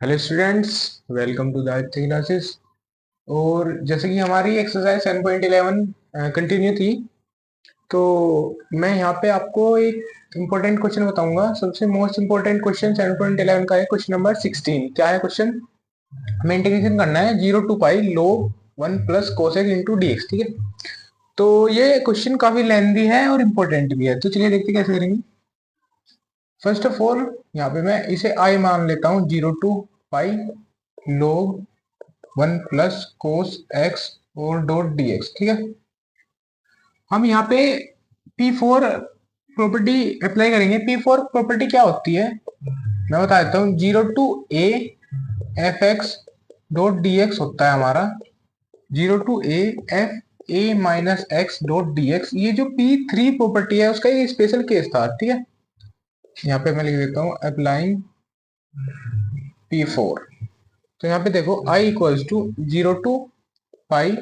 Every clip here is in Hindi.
Hello students, welcome to the Aditya classes. और जैसे कि हमारी एक्सरसाइज 7.11 कंटिन्यू थी, तो मैं यहाँ पे आपको एक इम्पोर्टेंट क्वेश्चन बताऊंगा। सबसे मोस्ट इम्पोर्टेंट क्वेश्चन 7.11 का है क्वेश्चन नंबर 16। क्या है क्वेश्चन? हमें इंटीग्रेशन करना है 0 to pi log 1 plus cosec into d x. ठीक है, तो ये क्वेश्चन काफी लेंदी है और इम्पोर्टेंट भी है, तो चलिए देखते हैं कैसे करेंगे। फर्स्ट ऑफ ऑल यहाँ पे मैं इसे आई मान लेता हूँ, 0 to pi log 1 plus cos x और डॉट डी एक्स। ठीक है, हम यहाँ पे P4 प्रॉपर्टी अप्लाई करेंगे। P4 प्रॉपर्टी क्या होती है मैं बता देता हूँ। 0 to a F x dot d x होता है हमारा। 0 to a F A minus x dot d x. ये जो P3 प्रॉपर्टी है उसका एक स्पेशल केस था। ठीक है, यहाँ पे मैं लिख देता हूँ अप्लाइंग P4। तो यहाँ पे देखो I equals to 0 to pi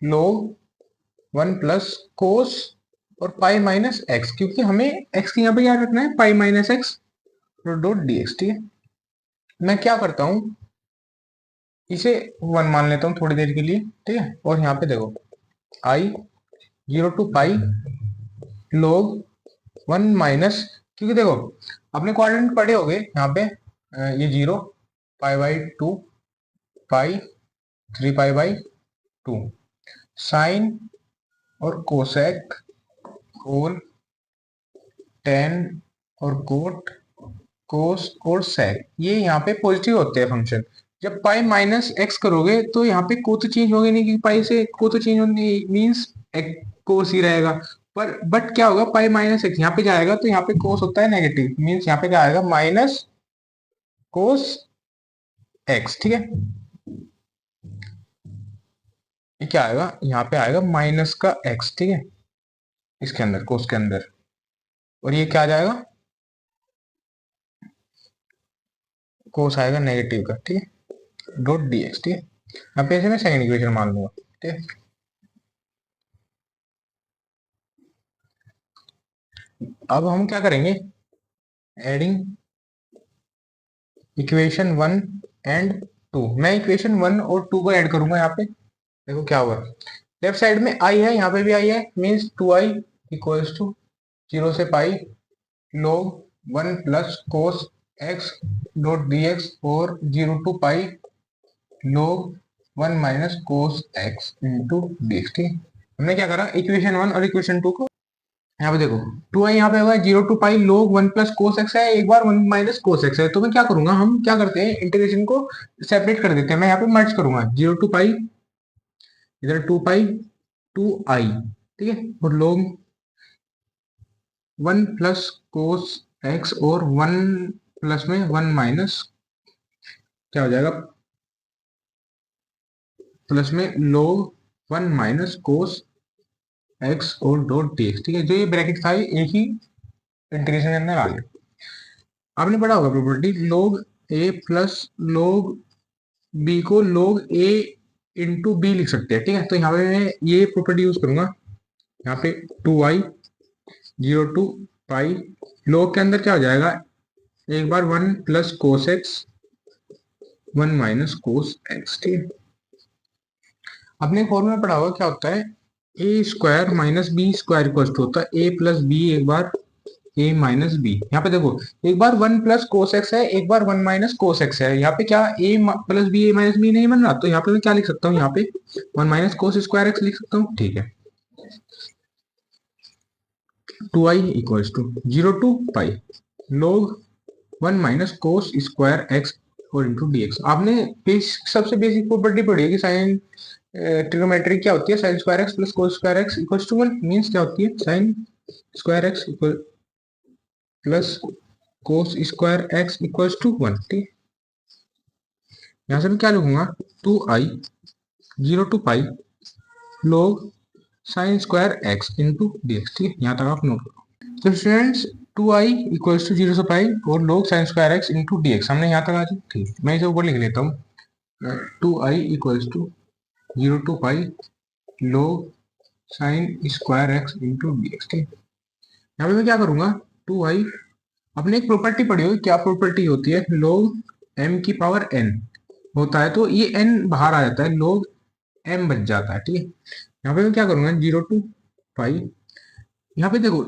log 1 plus cos और पाई माइनस एक्स, क्योंकि हमें एक्स की यहाँ पे क्या रखना है, pi minus x dot d x. ठीक है, मैं क्या करता हूँ, इसे 1 मान लेता हूँ थोड़ी देर के लिए। ठीक है, और यहाँ पे देखो आई 0 to पाई log 1 माइनस, क्योंकि देखो अपने क्वाड्रेंट पढ़े होंगे यहाँ पे ये 0 पाई/2 पाई 3 पाई/2 साइन और कोसेक और टेन और कोट कोस और सेक, ये यहाँ पे पॉजिटिव होते हैं फंक्शन। जब पाई माइनस एक्स करोगे तो यहाँ पे को तो चेंज होगा नहीं, क्योंकि पाई से को तो चेंज होने मीन्स कोस ही रहेगा। पर बट क्या होगा, पाई माइनस एक्स यहाँ पे जाएगा तो यहाँ पे कोस होता है नेगेटिव, मीन्स यहाँ पे क्या आएगा, माइनस कोस एक्स। ठीक है, ये क्या आएगा, यहाँ पे आएगा माइनस का एक्स। ठीक है, इसके अंदर कोस के अंदर, और ये क्या आ जाएगा, कोस आएगा नेगेटिव का। ठीक है, डॉट डी एक्स। ठीक है, यहाँ पे ऐसे मैं सेकंड इक्वेशन मान लूंगा। ठीक है, अब हम क्या करेंगे, एडिंग इक्वेशन 1 एंड 2। मैं इक्वेशन 1 और 2 को ऐड करूंगा। यहाँ पे देखो क्या हुआ, लेफ्ट साइड में आई है, यहाँ पे भी आई है, मीन्स 2i इक्वल्स टू 0 से पाई log 1 plus cos x dot d x और 0 to pi log 1 minus cos x into d x. ठीक है, हमने क्या करा, इक्वेशन 1 और इक्वेशन 2 को यहाँ पे देखो, 2i यहाँ पे होगा 0 to pi log 1 plus cos x है, एक बार 1 माइनस कोस एक्स है। तो मैं क्या करूंगा, हम क्या करते हैं, इंटीग्रेशन को सेपरेट कर देते हैं। मैं यहाँ पे मर्ज करूंगा 0 to पाई, इधर 2 पाई 2i। ठीक है, और log 1 प्लस कोस एक्स और 1 प्लस में 1 माइनस क्या हो जाएगा, प्लस में log 1 माइनस कोस एक्स और डॉट डी एक्स। ठीक है, जो ये ब्रैकेट था ये एक ही इंटीग्रेशन के अंदर आ गया। आपने पढ़ा होगा property, log a plus log b को log a इंटू बी लिख सकते हैं। ठीक है, तो यहाँ पे मैं ये प्रॉपर्टी यूज करूंगा। यहाँ पे 2i 0 to पाई log के अंदर क्या हो जाएगा, एक बार 1 plus cos x 1 minus cos x. ठीक है, अपने फॉर्मूला पढ़ा होगा क्या होता है, A square minus B square equal to होता है ए प्लस बी एक बार ए माइनस बी। यहाँ पे देखो एक बार 1 प्लस कोस एक्स है, एक बार 1 माइनस कोस एक्स है। यहाँ पे क्या ए प्लस बी ए माइनस बी नहीं बन रहा, तो यहाँ पे मैं क्या लिख सकता हूँ, यहाँ पे 1 माइनस कोस स्क्वायर एक्स लिख सकता हूँ। ठीक है, 2i equals to 0 to pi log 1 minus cos square x और इंटू डी एक्स। आपने सबसे बेसिक प्रॉपर्टी पढ़ी है कि साइन ट्रिग्नोमेट्री क्या होती है, sine square x plus cos square x equals to 1, means क्या होती है, sine square x equal plus cos square x equals to 1। ठीक है, यहाँ से मैं क्या लिखूंगा, 2i 0 to pi log sine square x into d x. ठीक है, यहाँ तक आप नोट करो। तो स्टूडेंट्स 2i इक्वल्स टू 0 से पाई और log sine square x into d x, हमने यहाँ तक आ जाए। ठीक, मैं इसे ऊपर लिख लेता हूँ, 2i equals to 0 to pi log sine square x into d x. ठीक है, यहाँ पे मैं क्या करूंगा, 2i, अपने एक प्रॉपर्टी पढ़ी हुई, क्या प्रॉपर्टी होती है, log m की पावर n होता है, तो ये n बाहर आ जाता है, log m बच जाता है। ठीक है, यहाँ पे मैं क्या करूंगा, 0 to पाई, यहाँ पे देखो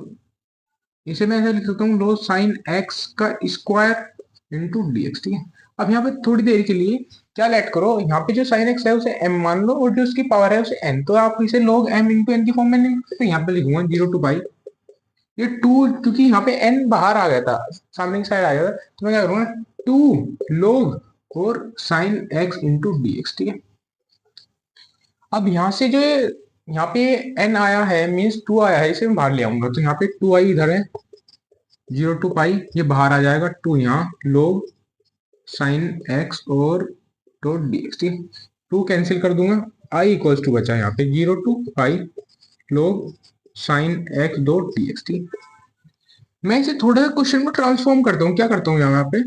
इसे मैं ऐसे लिख सकता हूँ लो साइन एक्स का स्क्वायर इंटू डी एक्स। ठीक है, अब यहाँ पे थोड़ी देर के लिए क्या लेट करो, यहाँ पे जो साइन एक्स है उसे m मान लो और जो उसकी पावर है उसे n, तो आप इसे log m इंटू n की फॉर्म में नहीं लिख सकते। यहाँ पे लिखूंगा 0 to पाई, ये 2, क्योंकि यहाँ पे n बाहर आ गया था, सामने की साइड आ गया था, तो मैं क्या करूंगा 2 log और sine x into d x. ठीक है, अब यहाँ से जो यहाँ पे n आया है मीन्स 2 आया है, इसे मैं बाहर ले आऊंगा, तो यहाँ पे 2i इधर है, 0 to पाई ये बाहर आ जाएगा, 2 यहाँ log साइन एक्स और डॉट डी एक्स। ठीक है, 2 कैंसिल कर दूंगा, आई इक्वल्स टू बचा यहाँ पे 0 to pi log sine x dot d x. ठीक है, मैं इसे थोड़ा सा क्वेश्चन को ट्रांसफॉर्म करता हूँ, क्या करता हूँ यहाँ पे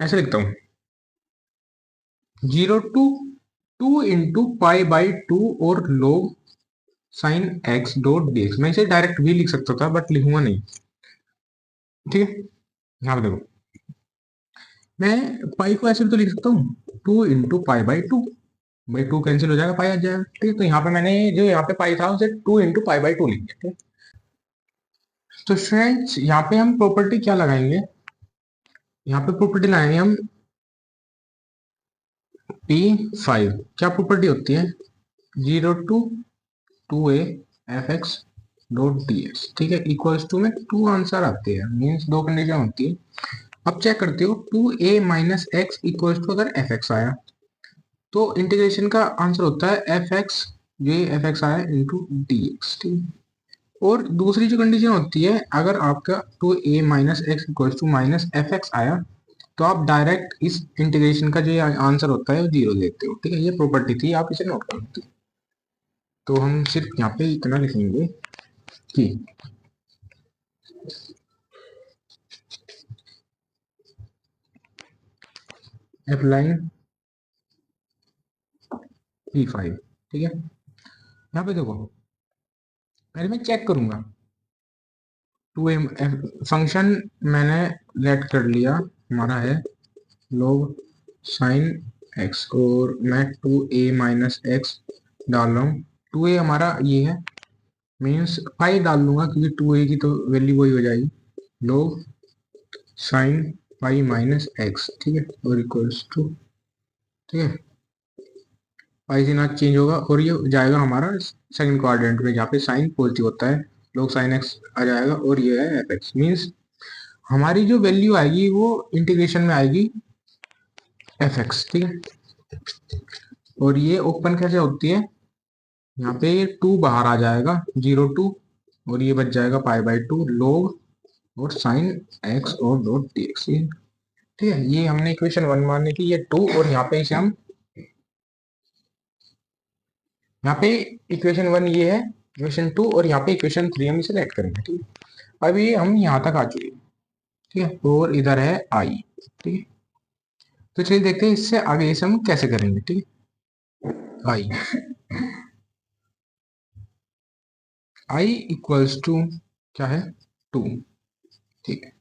ऐसे लिखता हूँ 0 to 2 into पाई/2 और log sine x dot d x. मैं इसे डायरेक्ट भी लिख सकता था बट लिखूंगा नहीं। ठीक है, यहाँ पे देखो मैं पाई को ऐसे भी तो लिख सकता हूँ 2 into पाई/2, भाई 2 कैंसिल हो जाएगा, पाई आ जाएगा। ठीक है, तो यहाँ पे मैंने जो यहाँ पे पाई था उसे 2 into पाई/2 लिख दिया। ठीक है, तो फ्रेंड्स यहाँ पे हम प्रॉपर्टी क्या लगाएंगे, यहाँ पे प्रॉपर्टी लगाएंगे हम P5। क्या प्रॉपर्टी होती है, 0 to 2a f(x) dot d x. ठीक है, इक्वल्स टू में 2 आंसर आते हैं, मीन्स 2 कंडीशन होती है। अब चेक करते हो 2a-x इक्वल्स टू अगर f(x) आया तो इंटीग्रेशन का आंसर होता है f(x), ये f(x) आया इंटू डी एक्स। ठीक है, और दूसरी जो कंडीशन होती है अगर आपका 2a-x इक्वल्स टू -f(x) आया तो आप डायरेक्ट इस इंटीग्रेशन का जो आंसर होता है वो 0 देते हो। ठीक है, ये प्रॉपर्टी थी, आप इसे नोट कर सकते हो। तो हम सिर्फ यहाँ पे इतना लिखेंगे कि अप्लाइंग P5। ठीक है, यहाँ पे देखो पहले मैं चेक करूंगा 2a फंक्शन मैंने लेट कर लिया, हमारा है log साइन एक्स, और मैं 2a-x डाल रहा हूँ। 2a हमारा ये है, मीन्स पाई डाल लूंगा क्योंकि 2a की तो वैल्यू वही हो जाएगी, log साइन पाई-x। ठीक है, और इक्वल्स टू, ठीक है, पाई से ना चेंज होगा और ये जाएगा हमारा सेकंड क्वाड्रेंट में जहाँ पे साइन पॉजिटिव होता है, log साइन एक्स आ जाएगा और ये है f(x). मीन्स हमारी जो वैल्यू आएगी वो इंटीग्रेशन में आएगी f(x). ठीक है, और ये ओपन कैसे होती है, यहाँ पे 2 बाहर आ जाएगा 0 to, और ये बच जाएगा पाई/2 log और साइन एक्स और डॉट डी एक्स। ठीक है, ये हमने इक्वेशन 1 मानने की, ये 2, और यहाँ पे इसे हम यहाँ पे इक्वेशन 1 ये है, इक्वेशन 2, और यहाँ पे इक्वेशन 3 हम इसे लेट करेंगे। ठीक है, अभी हम यहाँ तक आ चुके हैं। ठीक है, और इधर है आई। ठीक है, तो चलिए देखते हैं इससे आगे इसे हम कैसे करेंगे। ठीक है, आई इक्वल्स टू क्या है 2। ठीक है,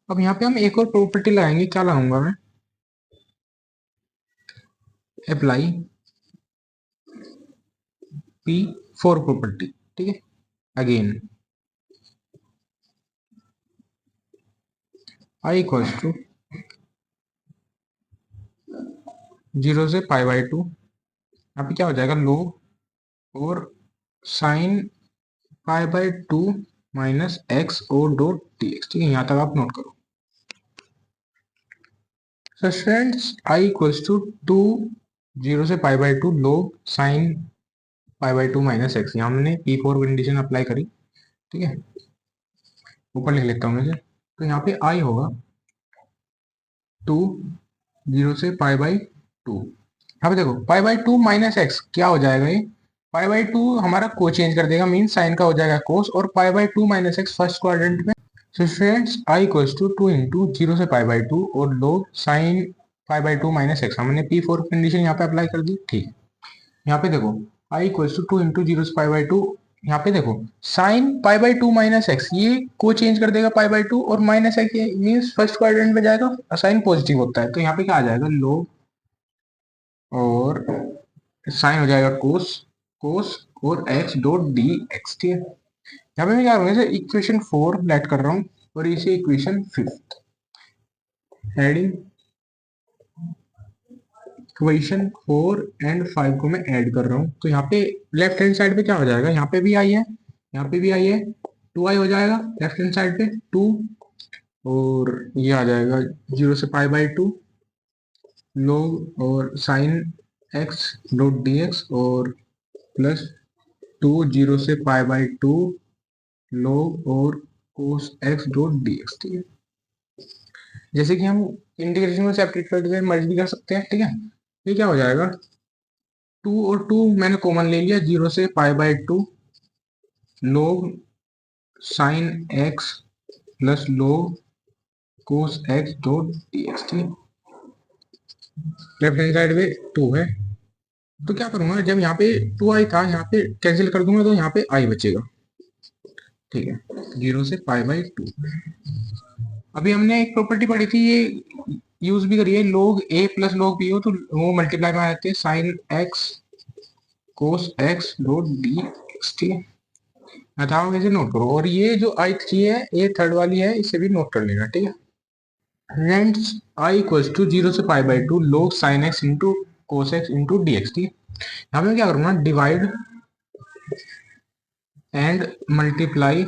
अब यहाँ पे हम एक और प्रॉपर्टी लगाएंगे, क्या लगाऊंगा मैं, अप्लाई P4 प्रॉपर्टी। ठीक है, अगेन आई इक्वल्स टू 0 से पाई/2, यहाँ पे क्या हो जाएगा log और साइन पाई/2 माइनस एक्स और डॉट डी एक्स। ठीक है, यहाँ तक आप नोट करो। So friends I equals to 0 से पाई/2 log साइन पाई/2 माइनस एक्स, यहाँ हमने P4 कंडीशन अप्लाई करी। ठीक है, ऊपर लिख लेता हूँ मैं, तो यहाँ पे आई होगा 0 से पाई/2। यहाँ पे देखो पाई/2 माइनस एक्स क्या हो जाएगा, ये पाई/2 हमारा को चेंज कर देगा, मीन साइन का हो जाएगा कोस, और पाई/2 माइनस एक्स फर्स्ट क्वाड्रेंट में। So friends I equals to 2 into 0 से पाई/2 और log साइन पाई/2 माइनस एक्स, हमने P4 कंडीशन यहाँ पे अप्लाई कर दी। ठीक है, यहाँ पे देखो आई इक्वल्स टू 2 इंटू 0 से पाई/2 यहाँ पे देखो sine pi by to minus x, ये को चेंज कर देगा पाई बाई टू, और minus x means first quadrant में जाएगा, साइन पॉजिटिव होता है, तो यहाँ पे क्या आ जाएगा log, और साइन हो जाएगा कोस, कोस और एक्स डॉट डी एक्स, ठीक है। यहाँ पे मैं क्या करूँगा, इसे इक्वेशन 4 लेट कर रहा हूँ और इसे इक्वेशन 5 एडिंग इक्वेशन 4 एंड 5 को मैं ऐड कर रहा हूँ, तो यहाँ पे लेफ्ट हैंड साइड पे क्या हो जाएगा, यहाँ पे भी आई है, यहाँ पे भी आई है, 2i हो जाएगा लेफ्ट हैंड साइड पे 2, और ये आ जाएगा 0 से पाई बाई टू log और sine x dot d x, और प्लस 2 0 से पाई बाई टू log और cos x dot d x, ठीक है। जैसे कि हम इंटीग्रेशन को सेपरेट करके मर्ज भी कर सकते हैं, ठीक है। ये क्या हो जाएगा, 2 और 2 मैंने कॉमन ले लिया, 0 से pi by two log sine x plus log cos x dot d x, ठीक है। लेफ्ट हैंड साइड पे 2 है, तो क्या करूंगा, जब यहाँ पे 2i था, यहाँ पे कैंसिल कर दूंगा, तो यहाँ पे i बचेगा, ठीक है, 0 से पाई बाई टू। अभी हमने एक प्रॉपर्टी पढ़ी थी, ये यूज भी करिए, log a plus log b हो तो वो मल्टीप्लाई में आ जाते हैं sign x cos x dot d x, ठीक है। बताओ कैसे नोट करो, और ये जो आई थ्री है, ये थर्ड वाली है, इसे भी नोट कर लेना, ठीक है। Hence I इक्वल्स टू 0 से pi by two log sine x into cos x into d x, ठीक है। यहाँ पे क्या करूंगा, डिवाइड एंड मल्टीप्लाई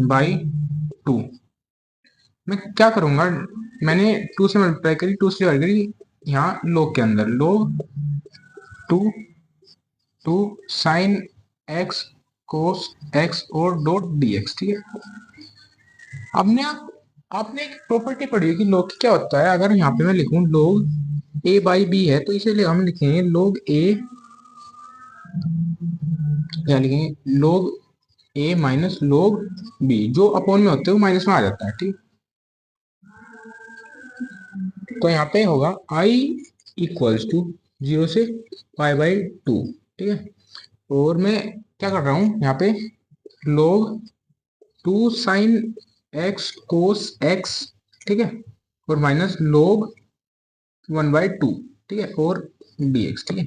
बाई 2। मैं क्या करूंगा, मैंने 2 से मल्टीप्लाई करी, 2 से डिवाइड करी, यहाँ log के अंदर log 2 two sine x cos x और डॉट डी एक्स, ठीक है। आपने आपने एक प्रॉपर्टी पढ़ी है कि log क्या होता है, अगर यहाँ पे मैं लिखूं log a बाई बी है, तो इसे हम लिखेंगे log a, क्या लिखेंगे log a minus log b, जो अपॉन में होते हैं वो माइनस में आ जाता है, ठीक। तो यहाँ पे होगा i इक्वल्स टू 0 से पाई बाई टू, ठीक है। और मैं क्या कर रहा हूँ यहाँ पे, log 2 sign x cos x, ठीक है, और माइनस log 1 बाई टू, ठीक है, और डी एक्स, ठीक है।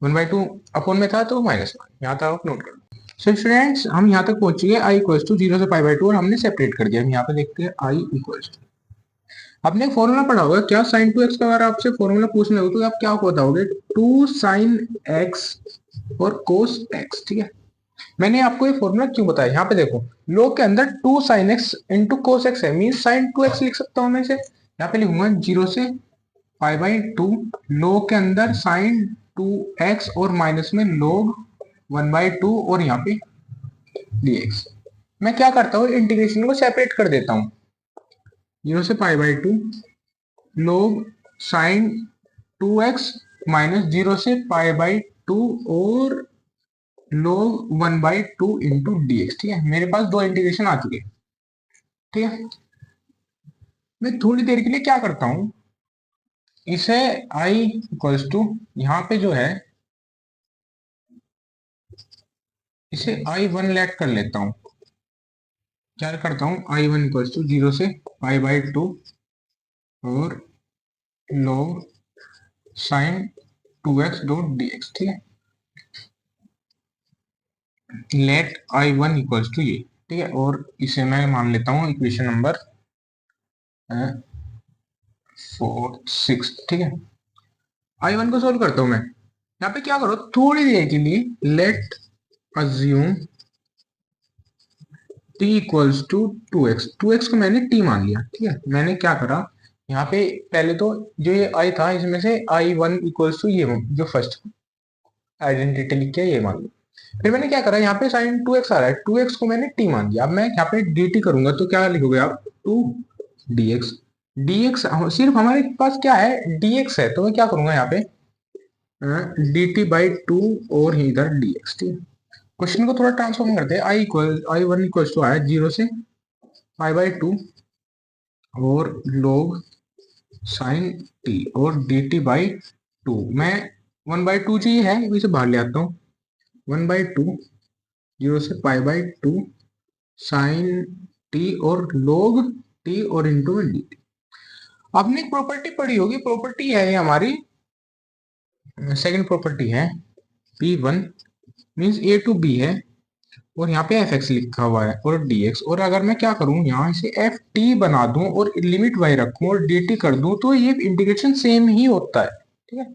1 बाई टू अपॉन में था तो माइनस में, यहाँ तक आप नोट कर लो। सो स्टूडेंट्स, हम यहाँ तक पहुंच गए आई इक्वल्स टू 0 से पाई बाई टू, और हमने सेपरेट कर दिया। हम यहाँ पे देखते हैं आई इक्वल्स टू, आपने एक फॉर्मूला पढ़ा होगा क्या, साइन टू एक्स का अगर आपसे फॉर्मूला पूछने हो तो आप क्या बताओगे, 2 साइन एक्स और कोस एक्स, ठीक है। मैंने आपको ये फॉर्मूला क्यों बताया, यहाँ पे देखो log के अंदर 2 sine x into cos x है, मीन साइन 2x लिख सकता हूँ मैं इसे, यहाँ पे लिखूंगा 0 से पाई बाई टू log के अंदर साइन 2x और माइनस में log 1 बाई टू, और यहाँ पे dx। मैं क्या करता हूँ, इंटीग्रेशन को सेपरेट कर देता हूँ, 0 से pi by two log sine 2x minus 0 से पाई बाई टू और log 1 by two into d x, ठीक है। मेरे पास दो इंटीग्रेशन आ चुके हैं, ठीक है। मैं थोड़ी देर के लिए क्या करता हूं, इसे i इक्वल्स टू यहाँ पे जो है, इसे i1 लेट कर लेता हूँ, क्या करता हूँ, i1 इक्वल्स टू 0 से पाई बाई टू और log sine 2x dot d x, ठीक है। लेट i1 इक्वल्स टू ये, ठीक है, और इसे मैं मान लेता हूँ इक्वेशन नंबर 4 6, ठीक है। i1 को सोल्व करता हूँ मैं, यहाँ पे क्या करो, थोड़ी देर के लिए let assume t equals to 2x, 2x को मैंने t मान लिया, ठीक है। मैंने क्या करा, यहाँ पे पहले तो जो ये i था, इसमें से i1 इक्वल्स टू ये जो फर्स्ट आइडेंटिटी लिख के ये मान लो। फिर मैंने क्या करा, यहाँ पे साइन 2x आ रहा है, 2x को मैंने t मान लिया। अब मैं यहाँ पे dt करूंगा तो क्या लिखोगे आप, 2 dx, dx सिर्फ हमारे पास क्या है, dx है, तो मैं क्या करूंगा यहाँ पे dt बाई टू और इधर dx, ठीक है। क्वेश्चन को थोड़ा ट्रांसफॉर्म करते हैं, i1 इक्वल्स टू आया 0 से पाई बाई टू और log साइन t और dt बाई टू, मैं 1 बाई टू चाहिए है, इसे बाहर ले आता हूँ, 1/2 जीरो से π/2 साइन टी और log टी और इंटू में डी टी। आपने एक प्रॉपर्टी पढ़ी होगी, प्रॉपर्टी है ये हमारी सेकंड प्रॉपर्टी है P1 means A to be है और यहाँ पे एफ एक्स लिखा हुआ है और डी एक्स, और अगर मैं क्या करूँ यहाँ से एफ टी बना दूं और लिमिट वाई रखूं और डी टी कर दूं तो ये इंटीग्रेशन सेम ही होता है। ठीक है,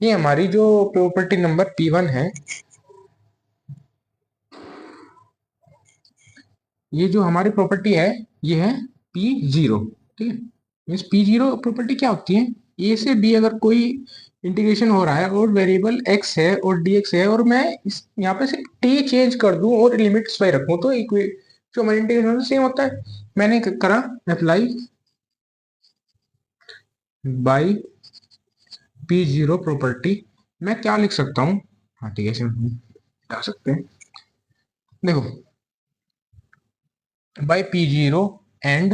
ये हमारी जो प्रॉपर्टी नंबर P1 है, ये जो हमारी प्रॉपर्टी है ये है P0। ठीक है, मीन्स P0 प्रॉपर्टी क्या होती है, ए से बी अगर कोई इंटीग्रेशन हो रहा है और वेरिएबल x है और dx है और मैं इस यहाँ पे सिर्फ t चेंज कर दूं और लिमिट्स वाई रखूं तो जो हमारा इंटीग्रेशन सेम होता है। मैंने करा अप्लाई बाय P0 प्रॉपर्टी। मैं क्या लिख सकता हूँ, हाँ ठीक है ऐसे लिख सकते हैं, देखो बाय P0 एंड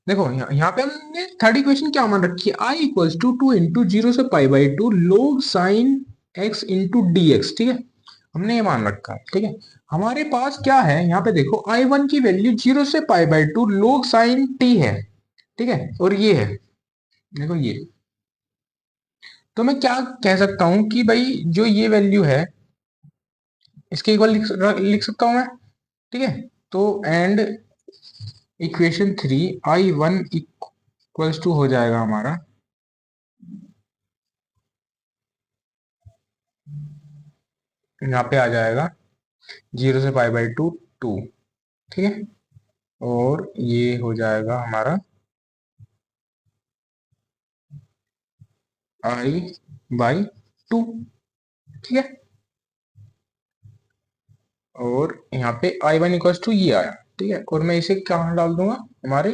देखो यहाँ पे हमने थर्ड इक्वेशन क्या मान रखी है, I equals to 2 into zero से π/2 log sine x into d x. ठीक है, हमने ये मान रखा है। ठीक है, हमारे पास क्या है यहाँ पे देखो I1 की वैल्यू 0 से π/2 log साइन t है। ठीक है, और ये है देखो ये, तो मैं क्या कह सकता हूं कि भाई जो ये वैल्यू है इसके इक्वल लिख सकता हूं मैं। ठीक है, तो and equation 3 I1 equals to हो जाएगा हमारा यहाँ पे आ जाएगा 0 से π/2 2। ठीक है, और ये हो जाएगा हमारा I/2। ठीक है, और यहाँ पे I1 इक्वल्स टू ये आया। ठीक है, और मैं इसे कहाँ डाल दूंगा हमारे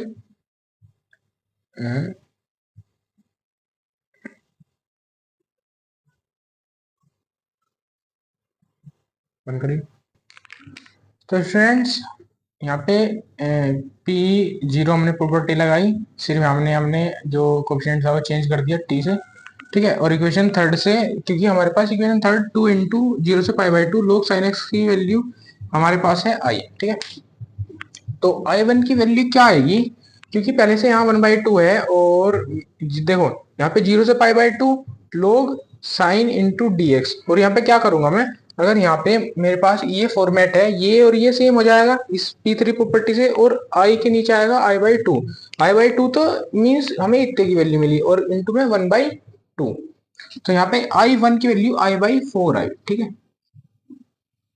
बंद करिए। तो फ्रेंड्स यहाँ पे P0 हमने प्रॉपर्टी लगाई, सिर्फ हमने हमने जो कोफिशिएंट था वो चेंज कर दिया t से। ठीक है, और इक्वेशन थर्ड से, क्योंकि हमारे पास इक्वेशन थर्ड 2 इंटू जीरो से π/2 log साइन x की वैल्यू हमारे पास है I। ठीक है, तो I1 की वैल्यू क्या आएगी, क्योंकि पहले से यहाँ 1/2 है और देखो यहाँ पे 0 से π/2 log sine into d x, और यहाँ पे क्या करूंगा मैं, अगर यहाँ पे मेरे पास ये फॉर्मेट है ये और ये सेम हो जाएगा इस P3 प्रॉपर्टी से, और I के नीचे आएगा I/2 तो मीन्स हमें इतने की वैल्यू मिली और इंटू में 1/2, तो यहाँ पे I1 की वैल्यू I/4 आई। ठीक है,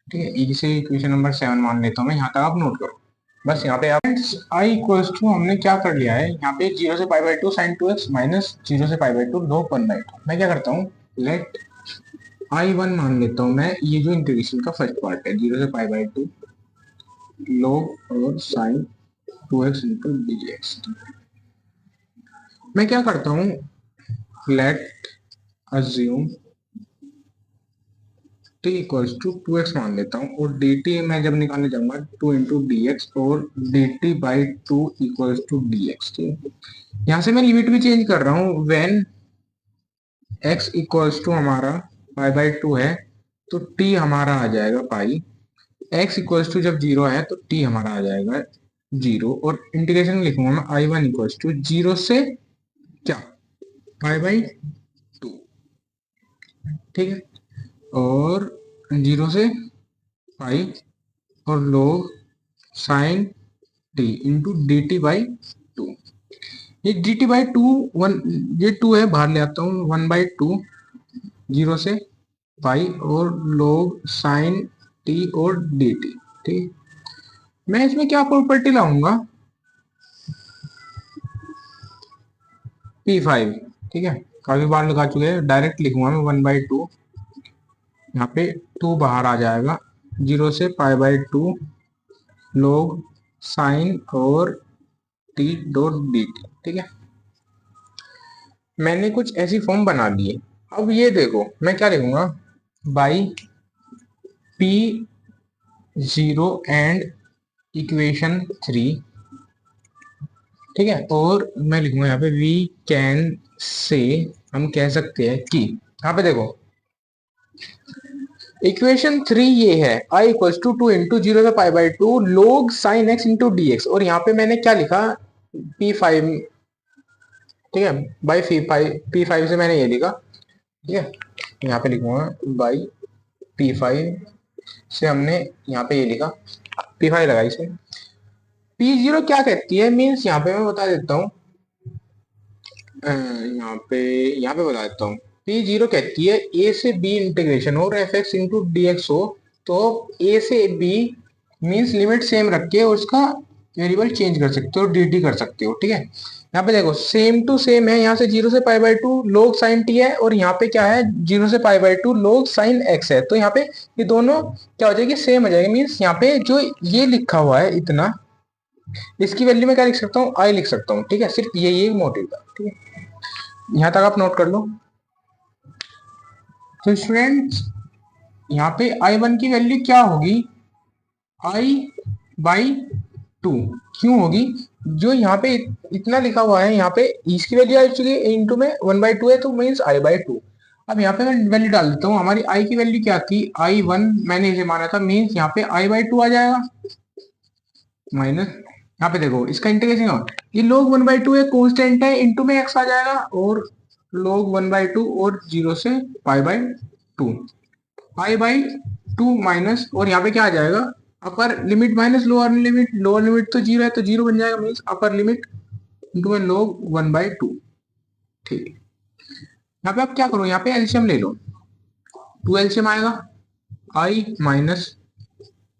ठीक है, इसे इक्वेशन नंबर 7 मान लेता हूँ मैं, यहाँ तक आप नोट करो। बस यहाँ पे आप आई इक्वल्स टू हमने क्या कर लिया है, यहाँ पे 0 से π/2 साइन 2x माइनस 0 से π/2 log 1/2। मैं क्या करता हूँ, लेट I1 मान लेता हूँ मैं, ये जो इंटीग्रेशन का फर्स्ट पार्ट है 0 से π/2 log और साइन 2x इंटू dx। मैं क्या करता हूँ, let assume t equals to 2x मान लेता हूँ, और dt मैं जब निकालने जाऊंगा 2 इंटू डी एक्स और dt/2 equals to D x. ठीक है, यहाँ से मैं लिमिट भी चेंज कर रहा हूँ, व्हेन x इक्वल्स टू हमारा π/2 है तो t हमारा आ जाएगा पाई, x इक्वल्स टू जब 0 है तो t हमारा आ जाएगा 0, और इंटीग्रेशन लिखूंगा मैं I1 इक्वल्स टू 0 से क्या π/2। ठीक है, और 0 से पाई और log sign T into dt/2। ये dt/2 वन, ये 2 है बाहर ले आता हूँ, 1/2 0 से पाई और log साइन टी और dt। ठीक, मैं इसमें क्या प्रॉपर्टी लाऊंगा, P5। ठीक है, काफी बार लगा चुके हैं, डायरेक्ट लिखूंगा मैं 1/2, यहाँ पे 2 बाहर आ जाएगा 0 से π/2 log साइन और टी डॉट डी टी। ठीक है, मैंने कुछ ऐसी फॉर्म बना ली है। अब ये देखो मैं क्या लिखूंगा, बाई P0 एंड इक्वेशन 3। ठीक है, और मैं लिखूंगा यहाँ पे वी कैन से, हम कह सकते हैं कि, यहाँ पे देखो इक्वेशन 3 ये है i इक्वल्स टू 2 इंटू 0 से pi by 2 log sin x into d x, और यहाँ पे मैंने क्या लिखा p5, ठीक है, बाई p5 से मैंने ये लिखा, ठीक है, यहाँ पे लिखूंगा बाई p5 से हमने यहाँ पे ये लिखा, p5 लगाई से। p0 क्या कहती है, मीन्स यहाँ पे मैं बता देता हूँ, यहाँ पे बता देता हूँ। p0 कहती है a से b इंटीग्रेशन और F x into d x हो, तो a से b मीन्स लिमिट सेम रख के उसका वेरिएबल चेंज कर सकते हो, dt कर सकते हो, ठीक है। यहाँ पे देखो सेम टू सेम है, यहाँ से 0 से pi by 2 log sin t है, और यहाँ पे क्या है 0 से pi by 2 log sin x है, तो यहाँ पे ये दोनों क्या हो जाएगी, सेम हो जाएगी। मीन्स यहाँ पे जो ये लिखा हुआ है इतना, इसकी वैल्यू में क्या लिख सकता हूँ, आई लिख सकता हूँ, ठीक है। सिर्फ ये मोटिव था, ठीक है, यहाँ तक आप नोट कर लो। तो स्टूडेंट्स यहाँ पे i1 की वैल्यू क्या होगी, i बाई 2 क्यों होगी, जो यहाँ पे इतना लिखा हुआ है, यहाँ पे इसकी वैल्यू आ चुकी है इंटू में 1/2 है, तो मीन्स i बाई 2। अब यहाँ पे मैं वैल्यू डाल देता हूँ, हमारी i की वैल्यू क्या थी, i1 मैंने इसे माना था, मीन्स यहाँ पे i बाई 2 आ जाएगा, माइनस यहाँ पे देखो इसका इंटीग्रेशन हो, ये log 1/2 है, कांस्टेंट है, इंटू में x आ जाएगा, और log 1/2 और 0 से pi by 2, pi by 2 minus, और यहाँ पे क्या आ जाएगा, upper limit minus lower limit, lower limit तो 0 है तो 0 बन जाएगा, मीन्स अपर लिमिट इंटू में log 1/2, ठीक है। यहाँ पे आप क्या करो, यहाँ पे एलसीएम ले लो, 2 एलसीएम आएगा, i माइनस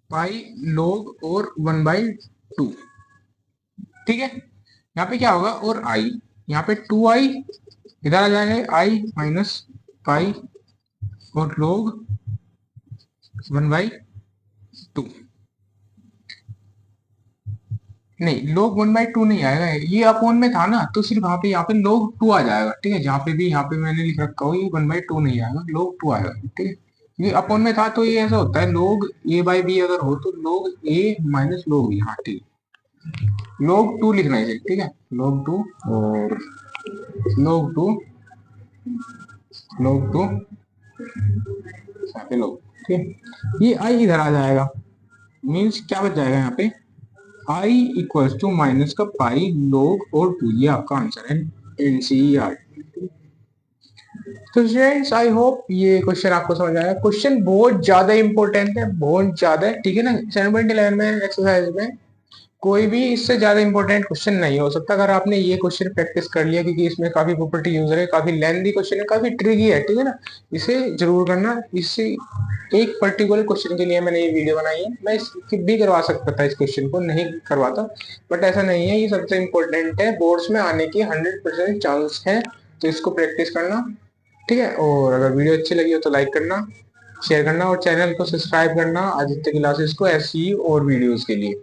पाई log और 1/2, ठीक है। यहाँ पे क्या होगा, और i, यहाँ पे 2i इधर आ जाएगा, i माइनस पाई और log 1/2, नहीं log 1/2 नहीं आएगा, ये अपॉन में था ना, तो सिर्फ यहाँ पे log 2 आ जाएगा, ठीक है। जहाँ पे भी यहाँ पे मैंने लिख रखा हो, ये 1/2 नहीं आएगा, log 2 आएगा, ठीक है। ये अपॉन में था, तो ये ऐसा होता है, log a बाई बी अगर हो तो log a minus log b, हाँ ठीक है, log 2 लिखना है, ठीक है, log 2 और log 2 log 2 यहाँ पे log, ठीक है। ये i इधर आ जाएगा, मीन्स क्या बच जाएगा यहाँ पे, i इक्वल्स टू माइनस का पाई log और 2, ये आपका आंसर है एनसीईआरटी। तो स्टूडेंट्स आई होप ये क्वेश्चन आपको समझ आया। क्वेश्चन बहुत ज्यादा इंपॉर्टेंट है, बहुत ज्यादा है, ठीक है ना। 7.11 में एक्सरसाइज में कोई भी इससे ज्यादा इंपॉर्टेंट क्वेश्चन नहीं हो सकता, अगर आपने ये क्वेश्चन प्रैक्टिस कर लिया, क्योंकि इसमें काफी प्रॉपर्टी यूजर है, काफी लेंथी क्वेश्चन है, काफी ट्रिकी है, ठीक है ना। इसे जरूर करना। इससे एक पर्टिकुलर क्वेश्चन के लिए मैंने ये वीडियो बनाई है, मैं स्किप भी करवा सकता था, इस क्वेश्चन को नहीं करवाता, बट ऐसा नहीं है, ये सबसे इंपॉर्टेंट है, बोर्ड्स में आने की 100% चांस है, तो इसको प्रैक्टिस करना, ठीक है। और अगर वीडियो अच्छी लगी हो तो लाइक करना, शेयर करना, और चैनल को सब्सक्राइब करना आदित्य क्लासेस को ऐसी और वीडियोस के लिए।